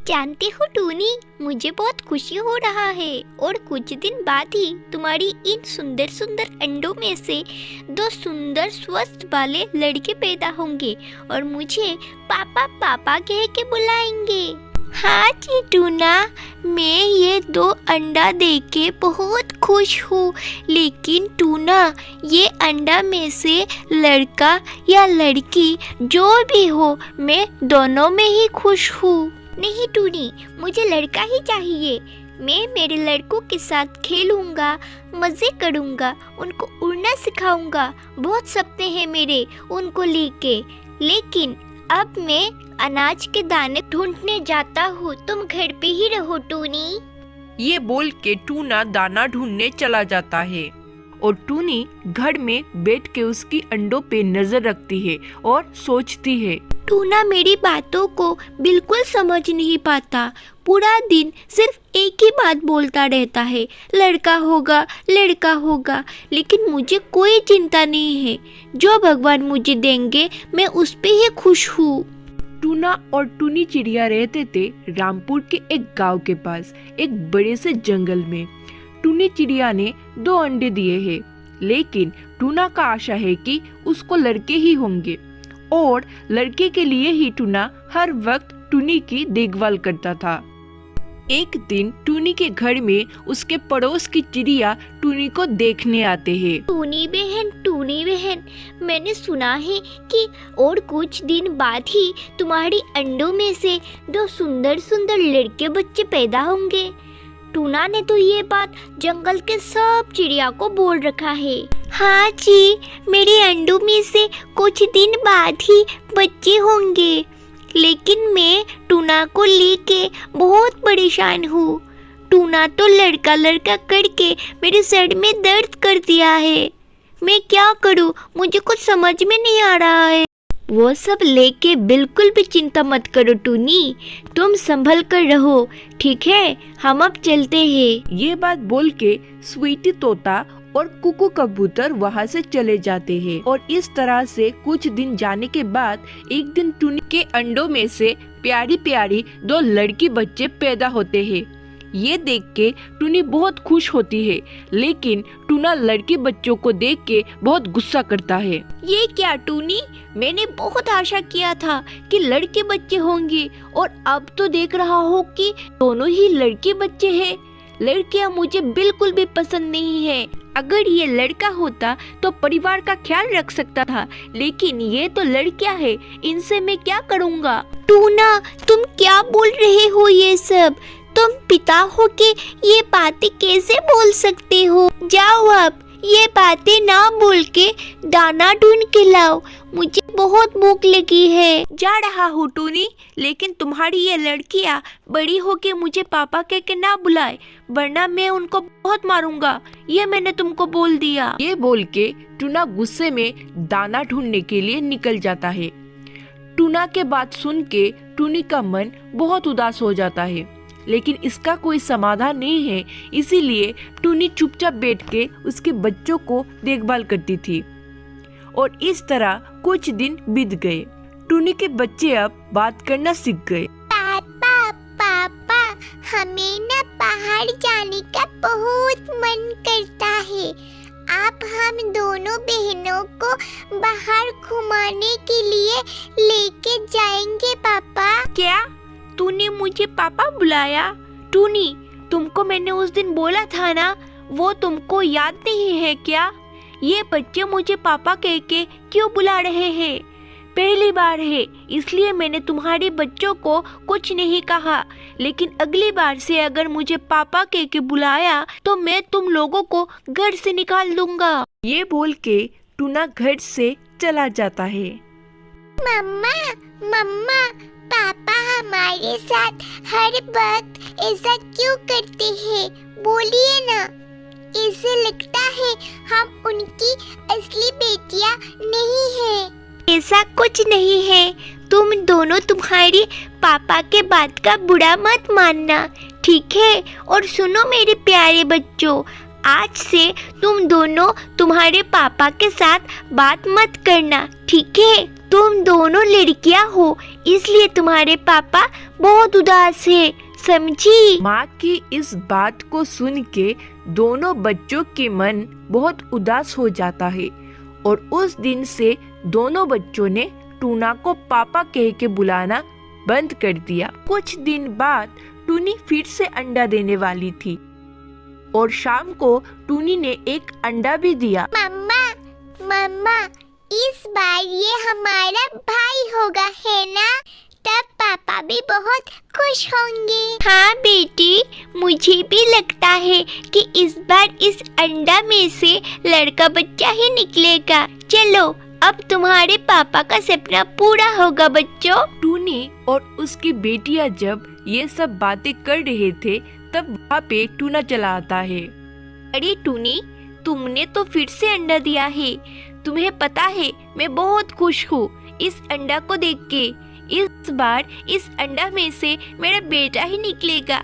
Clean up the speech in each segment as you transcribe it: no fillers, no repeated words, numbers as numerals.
जानते हो टूनी, मुझे बहुत खुशी हो रहा है और कुछ दिन बाद ही तुम्हारी इन सुंदर सुंदर अंडों में से दो सुंदर स्वस्थ वाले लड़के पैदा होंगे और मुझे पापा पापा कह के बुलाएंगे। हाँ जी टूना, मैं ये दो अंडा देख के बहुत खुश हूँ, लेकिन टूना ये अंडा में से लड़का या लड़की जो भी हो, मैं दोनों में ही खुश हूँ। नहीं टूनी, मुझे लड़का ही चाहिए। मैं मेरे लड़कों के साथ खेलूंगा, मज़े करूंगा, उनको उड़ना सिखाऊंगा। बहुत सपने हैं मेरे उनको लेके, लेकिन अब मैं अनाज के दाने ढूंढने जाता हूँ। तुम घर पे ही रहो टूनी। ये बोल के टूना दाना ढूंढने चला जाता है और टूनी घर में बैठ के उसकी अंडों पे नजर रखती है और सोचती है। टूना मेरी बातों को बिल्कुल समझ नहीं पाता। पूरा दिन सिर्फ एक ही बात बोलता रहता है, लड़का होगा लड़का होगा। लेकिन मुझे कोई चिंता नहीं है, जो भगवान मुझे देंगे मैं उस पे ही खुश हूँ। टूना और टूनी चिड़िया रहते थे रामपुर के एक गांव के पास, एक बड़े से जंगल में। टूनी चिड़िया ने 2 अंडे दिए हैं, लेकिन टूना का आशा है कि उसको लड़के ही होंगे और लड़के के लिए ही टूना हर वक्त टूनी की देखभाल करता था। एक दिन टूनी के घर में उसके पड़ोस की चिड़िया टूनी को देखने आते हैं। टूनी बहन, मैंने सुना है कि और कुछ दिन बाद ही तुम्हारी अंडों में से 2 सुंदर सुंदर लड़के बच्चे पैदा होंगे। टूना ने तो ये बात जंगल के सब चिड़िया को बोल रखा है। हाँ जी, मेरे अंडों में से कुछ दिन बाद ही बच्चे होंगे, लेकिन मैं टूना को लेके बहुत परेशान हूँ। टूना तो लड़का लड़का करके मेरे सर में दर्द कर दिया है। मैं क्या करूँ, मुझे कुछ समझ में नहीं आ रहा है। वो सब लेके बिल्कुल भी चिंता मत करो टूनी, तुम संभल कर रहो, ठीक है? हम अब चलते हैं। ये बात बोल के स्वीटी तोता और कुकू कबूतर वहाँ से चले जाते हैं और इस तरह से कुछ दिन जाने के बाद एक दिन टूनी के अंडों में से प्यारी प्यारी 2 लड़की बच्चे पैदा होते हैं। ये देख के टूनी बहुत खुश होती है, लेकिन टूना लड़की बच्चों को देख के बहुत गुस्सा करता है। ये क्या टूनी, मैंने बहुत आशा किया था कि लड़के बच्चे होंगे और अब तो देख रहा हूँ कि दोनों ही लड़के बच्चे हैं। लड़कियाँ मुझे बिल्कुल भी पसंद नहीं है। अगर ये लड़का होता तो परिवार का ख्याल रख सकता था, लेकिन ये तो लड़कियाँ है, इनसे मैं क्या करूँगा? टूना, तुम क्या बोल रहे हो ये सब? तुम पिता हो के ये बातें कैसे बोल सकते हो? जाओ अब ये बातें ना बोल के दाना ढूंढ के लाओ, मुझे बहुत भूख लगी है। जा रहा हूँ टूनी, लेकिन तुम्हारी ये लड़कियाँ बड़ी होके मुझे पापा कह के ना बुलाए, वरना मैं उनको बहुत मारूंगा। ये मैंने तुमको बोल दिया। ये बोल के टूना गुस्से में दाना ढूंढने के लिए निकल जाता है। टूना के बात सुन के टूनी का मन बहुत उदास हो जाता है, लेकिन इसका कोई समाधान नहीं है। इसीलिए टूनी चुपचाप बैठ के उसके बच्चों को देखभाल करती थी और इस तरह कुछ दिन बीत गए। टूनी के बच्चे अब बात करना सीख गए। पापा, हमें ना बाहर जाने का बहुत मन करता है। आप हम दोनों बहनों को बाहर घुमाने के लिए लेके जाएंगे पापा। क्या तूने मुझे पापा बुलाया? टूनी, तुमको मैंने उस दिन बोला था ना, वो तुमको याद नहीं है क्या? ये बच्चे मुझे पापा कह के क्यों बुला रहे हैं? पहली बार है, इसलिए मैंने तुम्हारे बच्चों को कुछ नहीं कहा, लेकिन अगली बार से अगर मुझे पापा कह के बुलाया तो मैं तुम लोगों को घर से निकाल दूंगा। ये बोल के टूना घर से चला जाता है। मम्मा, पापा हमारे साथ हर वक्त ऐसा क्यों करते हैं? बोलिए ना। ऐसे लगता है हम उनकी असली बेटियां नहीं हैं। ऐसा कुछ नहीं है, तुम दोनों तुम्हारे पापा के बात का बुरा मत मानना, ठीक है? और सुनो मेरे प्यारे बच्चों, आज से तुम दोनों तुम्हारे पापा के साथ बात मत करना, ठीक है? तुम दोनों लड़कियां हो, इसलिए तुम्हारे पापा बहुत उदास है, समझी? माँ की इस बात को सुन के दोनों बच्चों के मन बहुत उदास हो जाता है और उस दिन से दोनों बच्चों ने टूना को पापा कह के बुलाना बंद कर दिया। कुछ दिन बाद टूनी फिर से अंडा देने वाली थी और शाम को टूनी ने एक अंडा भी दिया। मम्मा मम्मा, इस बार ये हमारा भाई होगा, है ना? तब पापा भी बहुत खुश होंगे। हाँ बेटी, मुझे भी लगता है कि इस बार इस अंडा में से लड़का बच्चा ही निकलेगा। चलो, अब तुम्हारे पापा का सपना पूरा होगा बच्चों। टूनी और उसकी बेटियां जब ये सब बातें कर रहे थे तब वहाँ पे टूना चला आता है। अरे टूनी, तुमने तो फिर से अंडा दिया है। तुम्हें पता है मैं बहुत खुश हूँ इस अंडा को देख के। इस बार इस अंडा में से मेरा बेटा ही निकलेगा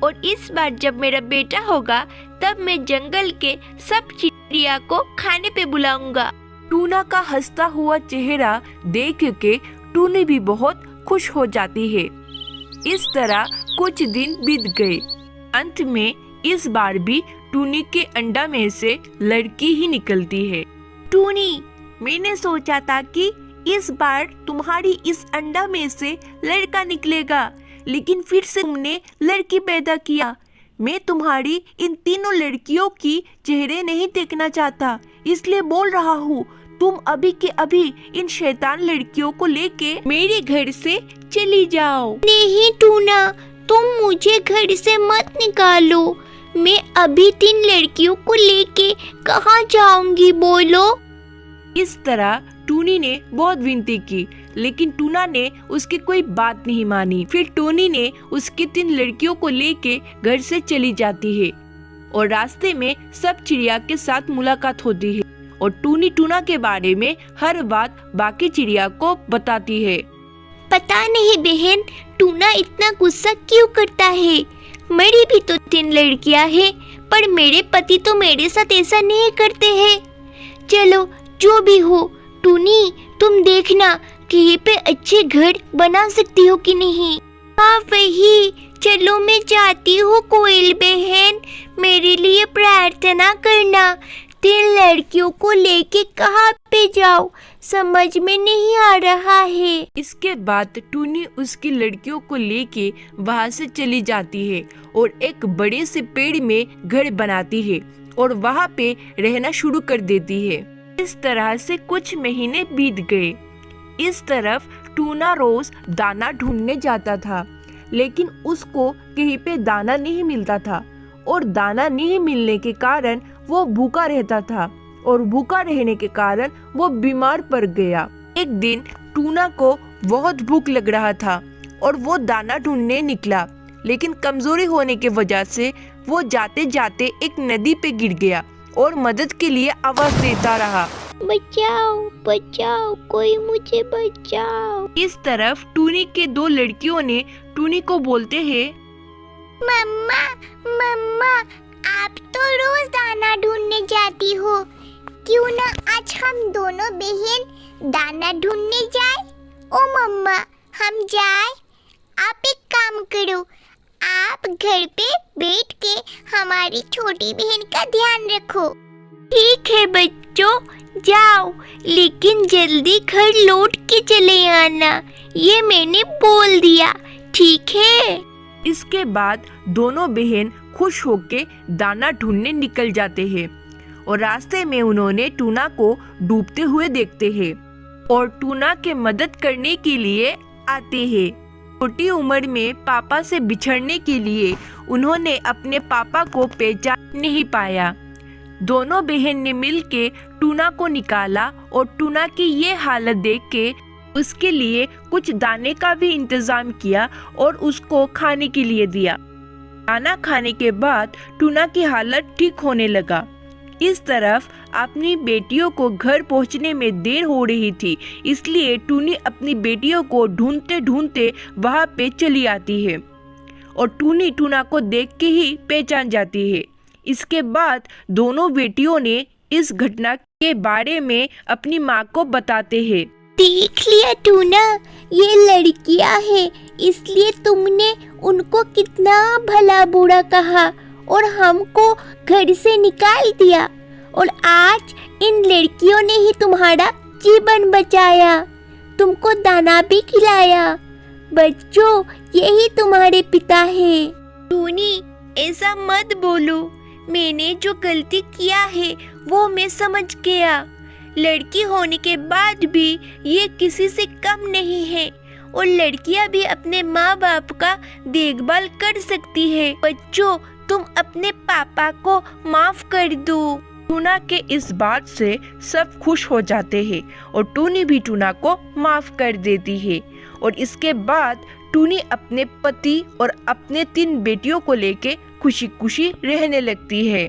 और इस बार जब मेरा बेटा होगा तब मैं जंगल के सब चिड़िया को खाने पे बुलाऊंगा। टूना का हंसता हुआ चेहरा देख के टूनी भी बहुत खुश हो जाती है। इस तरह कुछ दिन बीत गए। अंत में इस बार भी टूनी के अंडा में से लड़की ही निकलती है। टूनी, मैंने सोचा था कि इस बार तुम्हारी इस अंडा में से लड़का निकलेगा, लेकिन फिर से तुमने लड़की पैदा किया। मैं तुम्हारी इन तीनों लड़कियों की चेहरे नहीं देखना चाहता, इसलिए बोल रहा हूँ तुम अभी के अभी इन शैतान लड़कियों को लेके मेरे घर से चली जाओ। नहीं टूना, तुम मुझे घर से मत निकालो। मैं अभी 3 लड़कियों को लेके कहाँ जाऊंगी, बोलो? इस तरह टूनी ने बहुत विनती की, लेकिन टूना ने उसकी कोई बात नहीं मानी। फिर टूनी ने उसकी 3 लड़कियों को लेके घर से चली जाती है और रास्ते में सब चिड़िया के साथ मुलाकात होती है और टूनी टूना के बारे में हर बात बाकी चिड़िया को बताती है। पता नहीं बहन, टूना इतना गुस्सा क्यों करता है? मेरी भी तो 3 लड़कियां हैं, पर मेरे पति तो मेरे साथ ऐसा नहीं करते हैं। चलो, जो भी हो, टूनी तुम देखना कहीं पे अच्छे घर बना सकती हो कि नहीं। हाँ वही, चलो मैं जाती हूँ कोयल बहन, मेरे लिए प्रार्थना करना। 3 लड़कियों को लेके कहाँ पे जाओ, समझ में नहीं आ रहा है। इसके बाद टूनी उसकी लड़कियों को लेके वहाँ से चली जाती है और एक बड़े से पेड़ में घर बनाती है और वहाँ पे रहना शुरू कर देती है। इस तरह से कुछ महीने बीत गए। इस तरफ टूना रोज दाना ढूंढने जाता था, लेकिन उसको कहीं पे दाना नहीं मिलता था और दाना नहीं मिलने के कारण वो भूखा रहता था और भूखा रहने के कारण वो बीमार पड़ गया। एक दिन टूना को बहुत भूख लग रहा था और वो दाना ढूंढने निकला, लेकिन कमजोरी होने की वजह से वो जाते जाते एक नदी पे गिर गया और मदद के लिए आवाज देता रहा, बचाओ बचाओ, कोई मुझे बचाओ। इस तरफ टूनी के 2 लड़कियों ने टूनी को बोलते हैं, मम्मा मम्मा, आप तो रोज दाना ढूंढने जाती हो, क्यों ना आज हम दोनों बहन दाना ढूंढने जाए? ओ मम्मा, हम जाए? आप एक काम करो, आप घर पे बैठ के हमारी छोटी बहन का ध्यान रखो। ठीक है बच्चों, जाओ, लेकिन जल्दी घर लौट के चले आना, ये मैंने बोल दिया, ठीक है? इसके बाद दोनों बहन खुश होके दाना ढूंढने निकल जाते हैं और रास्ते में उन्होंने टूना को डूबते हुए देखते हैं और टूना के मदद करने के लिए आते हैं। छोटी उम्र में पापा से बिछड़ने के लिए उन्होंने अपने पापा को पहचान नहीं पाया। दोनों बहन ने मिलके टूना को निकाला और टूना की ये हालत देख के उसके लिए कुछ दाने का भी इंतजाम किया और उसको खाने के लिए दिया। दाना खाने के बाद टूना की हालत ठीक होने लगा। इस तरफ अपनी बेटियों को घर पहुंचने में देर हो रही थी, इसलिए टूनी अपनी बेटियों को ढूंढते ढूंढते वहां पे चली आती है और टूनी टूना को देख के ही पहचान जाती है। इसके बाद दोनों बेटियों ने इस घटना के बारे में अपनी माँ को बताते हैं। देख लिया टूना, ये लड़कियां हैं, इसलिए तुमने उनको कितना भला बुरा कहा और हमको घर से निकाल दिया, और आज इन लड़कियों ने ही तुम्हारा जीवन बचाया, तुमको दाना भी खिलाया। बच्चों, यही तुम्हारे पिता है। टूनी, ऐसा मत बोलो, मैंने जो गलती किया है वो मैं समझ गया। लड़की होने के बाद भी ये किसी से कम नहीं है, और लड़कियां भी अपने माँ बाप का देखभाल कर सकती है। बच्चों, तुम अपने पापा को माफ कर दो। टूना के इस बात से सब खुश हो जाते हैं और टूनी भी टूना को माफ कर देती है। और इसके बाद टूनी अपने पति और अपने 3 बेटियों को लेके खुशी खुशी रहने लगती है।